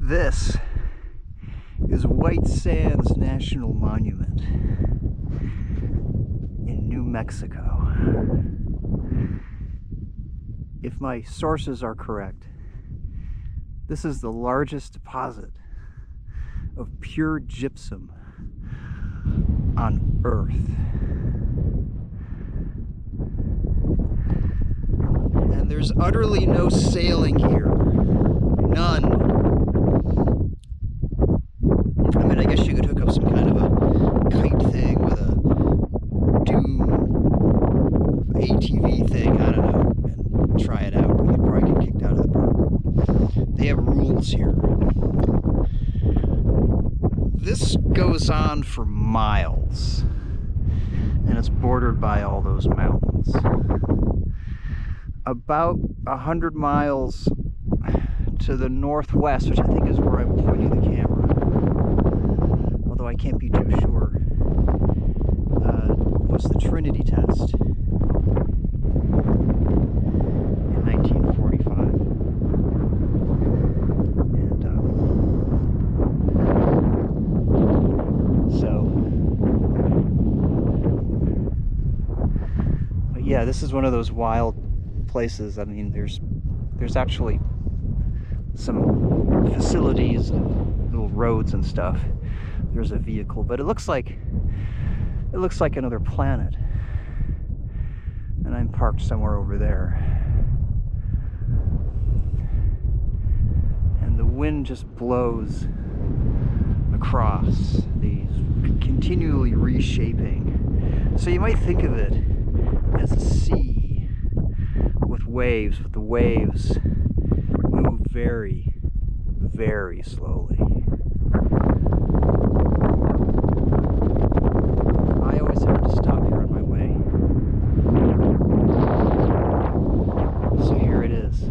This is White Sands National Monument in New Mexico. If my sources are correct, this is the largest deposit of pure gypsum on Earth. And there's utterly no sailing here. None. I mean, I guess you could hook up some kind of a kite thing with a dune ATV thing, I don't know, and try it out, but you'd probably get kicked out of the park. They have rules here. This goes on for miles, and it's bordered by all those mountains. About 100 miles to the northwest, which I think is where I'm pointing the camera, although I can't be too sure, was the Trinity test in 1945. But yeah, this is one of those wild places. I mean, there's actually some facilities and little roads and stuff. There's a vehicle, but it looks like another planet, and I'm parked somewhere over there, and the wind just blows across these, continually reshaping. So you might think of it as a sea with waves, but the waves move very, very slowly. I always have to stop here on my way. So here it is.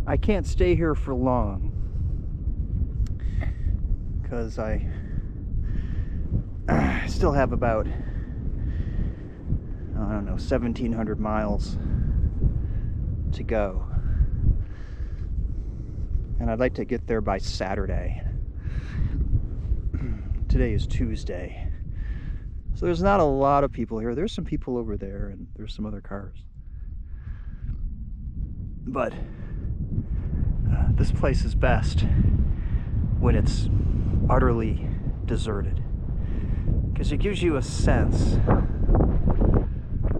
I can't stay here for long because I still have about, I don't know, 1,700 miles to go, and I'd like to get there by Saturday. Today is Tuesday, so there's not a lot of people here. There's some people over there, and there's some other cars, but this place is best when it's utterly deserted, because it gives you a sense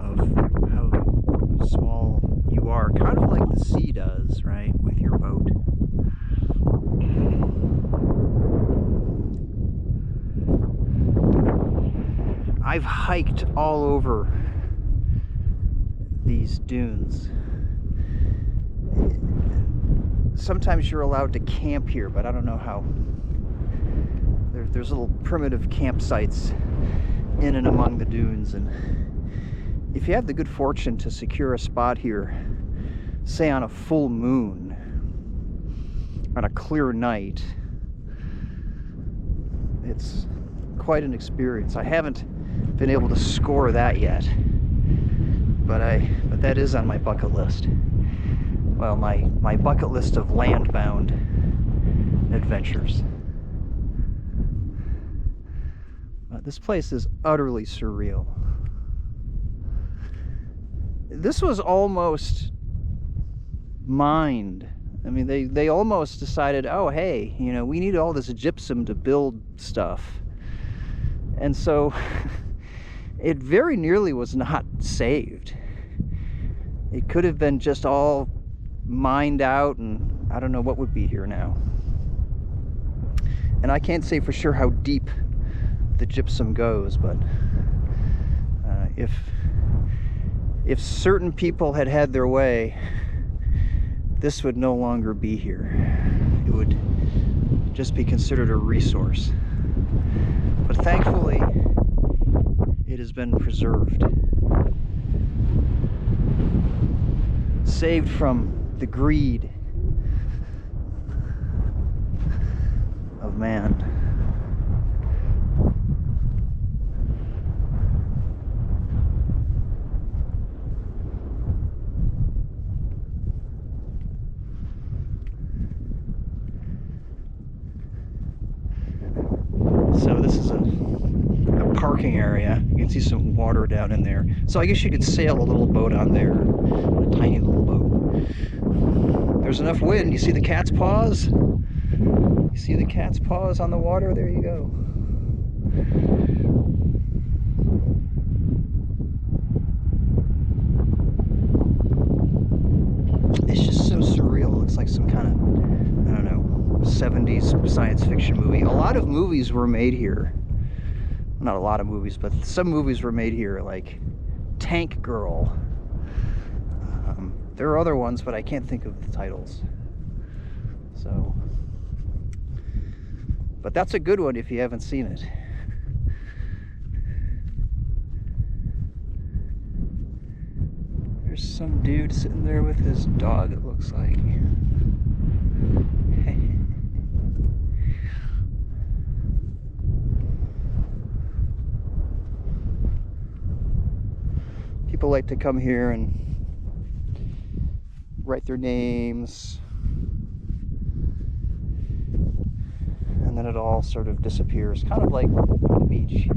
of how small you are, kind of like the sea does, right, with your boat. I've hiked all over these dunes. Sometimes you're allowed to camp here, but I don't know how. There's little primitive campsites in and among the dunes, and if you have the good fortune to secure a spot here, say on a full moon, on a clear night, it's quite an experience. I haven't been able to score that yet, but that is on my bucket list. Well, my bucket list of land-bound adventures. This place is utterly surreal. This was almost mined. I mean, they almost decided, oh, hey, you know, we need all this gypsum to build stuff. And so it very nearly was not saved. It could have been just all mined out, and I don't know what would be here now. And I can't say for sure how deep the gypsum goes, but if certain people had had their way, this would no longer be here. It would just be considered a resource. But thankfully, it has been preserved, saved from the greed of man. So this is a parking area. You can see some water down in there. So I guess you could sail a little boat on there, a tiny little boat. There's enough wind. You see the cat's paws? You see the cat's paws on the water? There you go. It's just so surreal. It looks like some kind of, I don't know, 70s science fiction movie. A lot of movies were made here. Not a lot of movies, but some movies were made here, like Tank Girl. There are other ones, but I can't think of the titles. So, but that's a good one if you haven't seen it. There's some dude sitting there with his dog, it looks like. People like to come here and write their names, and then it all sort of disappears, kind of like on the beach.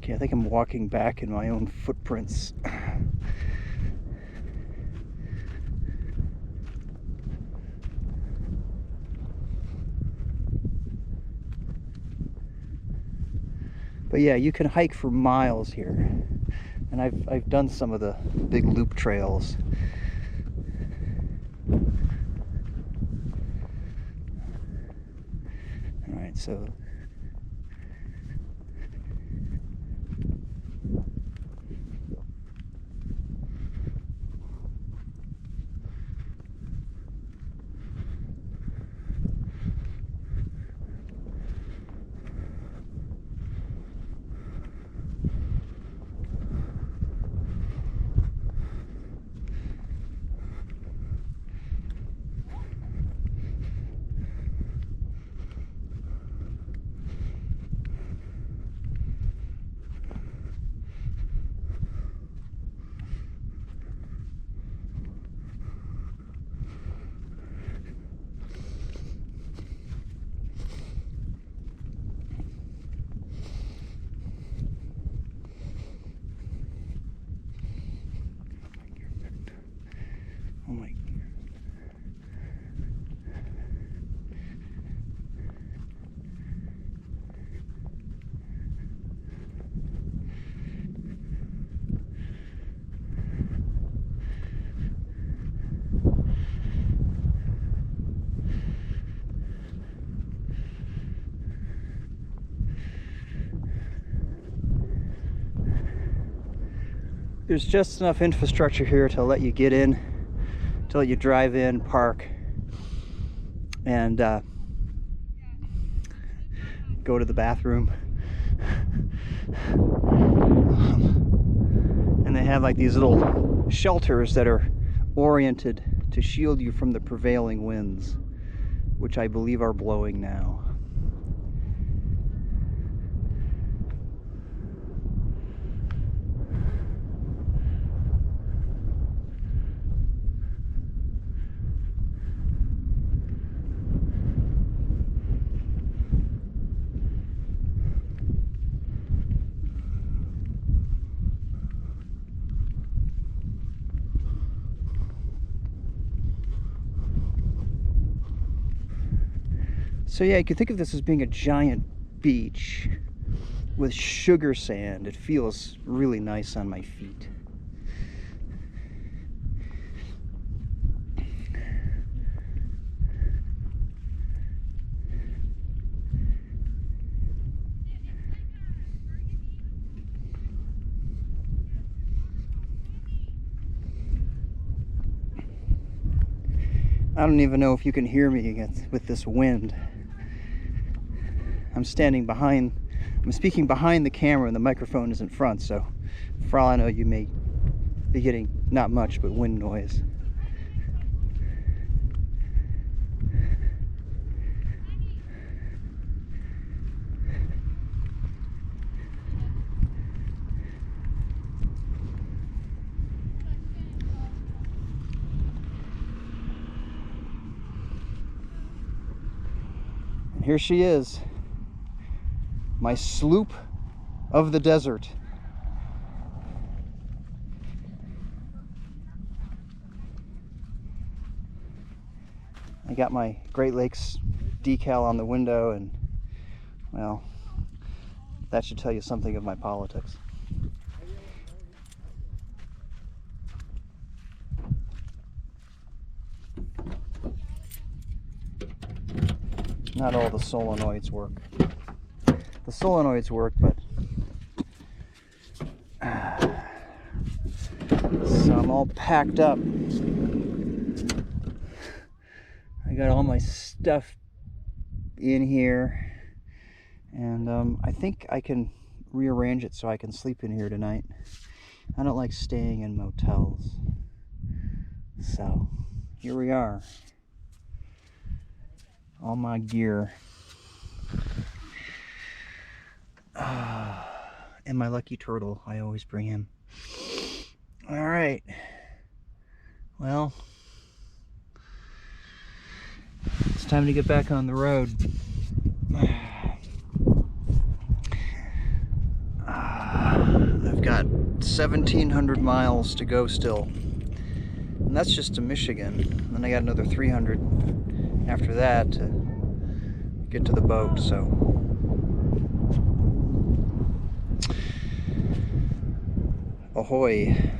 Okay, I think I'm walking back in my own footprints. But yeah, you can hike for miles here. And I've done some of the big loop trails. All right, so oh my. There's just enough infrastructure here to let you get in, to let you drive in, park, and go to the bathroom. And they have like these little shelters that are oriented to shield you from the prevailing winds, which I believe are blowing now. So yeah, you can think of this as being a giant beach with sugar sand. It feels really nice on my feet. I don't even know if you can hear me with this wind. I'm speaking behind the camera and the microphone is in front, so for all I know you may be getting not much but wind noise. And here she is, my sloop of the desert. I got my Great Lakes decal on the window, and well, that should tell you something of my politics. Not all the solenoids work. The solenoids work, but so I'm all packed up. I got all my stuff in here, and I think I can rearrange it so I can sleep in here tonight. I don't like staying in motels, so here we are. All my gear. And my lucky turtle, I always bring him. All right. Well, it's time to get back on the road. I've got 1,700 miles to go still. And that's just to Michigan. And then I got another 300 after that to get to the boat, so. Ahoy.